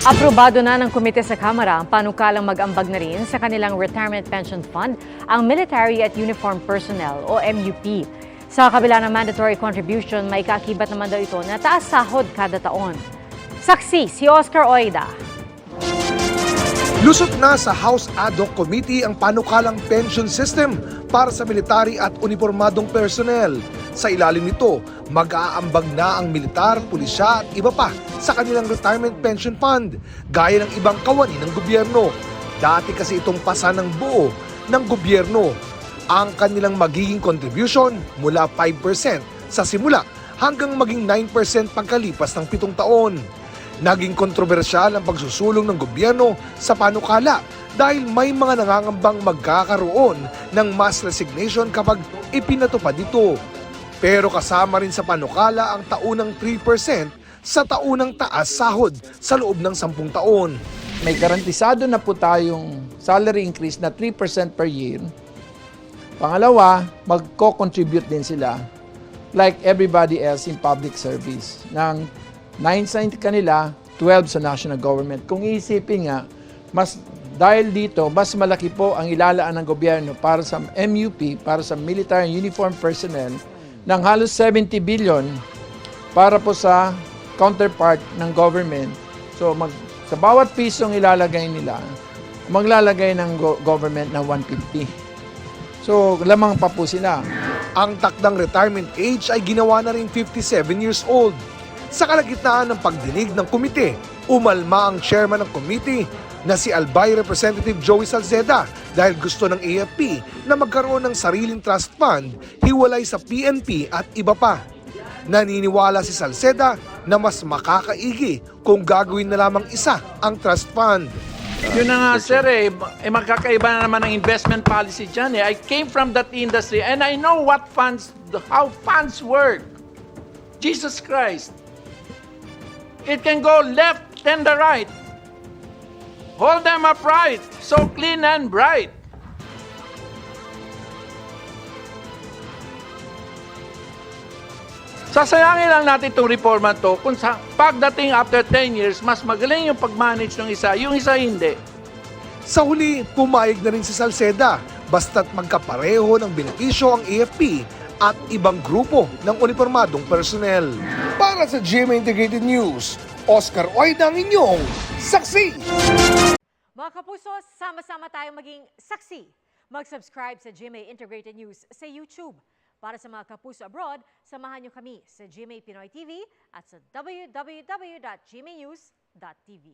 Aprobado na ng komite sa Kamara ang panukalang mag-ambag na rin sa kanilang Retirement Pension Fund ang Military at Uniform Personnel o MUP. Sa kabila ng mandatory contribution, may kaakibat naman daw ito na taas sahod kada taon. Saksi si Oscar Oida. Lusot na sa House Ad Hoc Committee ang panukalang pension system para sa military at uniformadong personnel. Sa ilalim nito, mag-aambag na ang militar, pulisya at iba pa sa kanilang retirement pension fund, gaya ng ibang kawani ng gobyerno. Dati kasi itong pasa ng buo ng gobyerno. Ang kanilang magiging contribution mula 5% sa simula hanggang maging 9% pagkalipas ng 7 taon. Naging kontrobersyal ang pagsusulong ng gobyerno sa panukala dahil may mga nangangambang magkakaroon ng mass resignation kapag ipinatupad ito. Pero kasama rin sa panukala ang taunang 3% sa taunang taas sahod sa loob ng 10 taon. May garantisado na po tayong salary increase na 3% per year. Pangalawa, magko-contribute din sila like everybody else in public service. Ng 9 sa kanila, 12 sa national government. Kung iisipin nga, dahil dito, mas malaki po ang ilalaan ng gobyerno para sa MUP, para sa military uniform personnel, ng halos 70 billion para po sa counterpart ng government. So sa bawat pisong ilalagay nila, maglalagay ng government ng 150. So lamang pa po sila. Ang takdang retirement age ay ginawa na rin 57 years old. Sa kalagitnaan ng pagdinig ng komite, umalma ang chairman ng committee na si Albay Representative Joey Salceda dahil gusto ng AFP na magkaroon ng sariling trust fund hiwalay sa PNP at iba pa. Naniniwala si Salceda na mas makakaigi kung gagawin na lamang isa ang trust fund. Yun na nga sir magkakaiba na naman ang investment policy dyan I came from that industry and I know how funds work. Jesus Christ. It can go left and the right. Hold them upright, so clean and bright. Sasayangin lang natin itong reforma to kung pagdating after 10 years, mas magaling yung pag-manage ng isa, yung isa hindi. Sa huli, pumayag na rin si Salceda basta't magkapareho ng benepisyo ang AFP at ibang grupo ng uniformadong personnel. Para sa GMA Integrated News, Oscar Oida ang inyong saksi! Mga kapuso, sama-sama tayong maging saksi. Mag-subscribe sa GMA Integrated News sa YouTube. Para sa mga kapuso abroad, samahan niyo kami sa GMA Pinoy TV at sa www.gmanews.tv.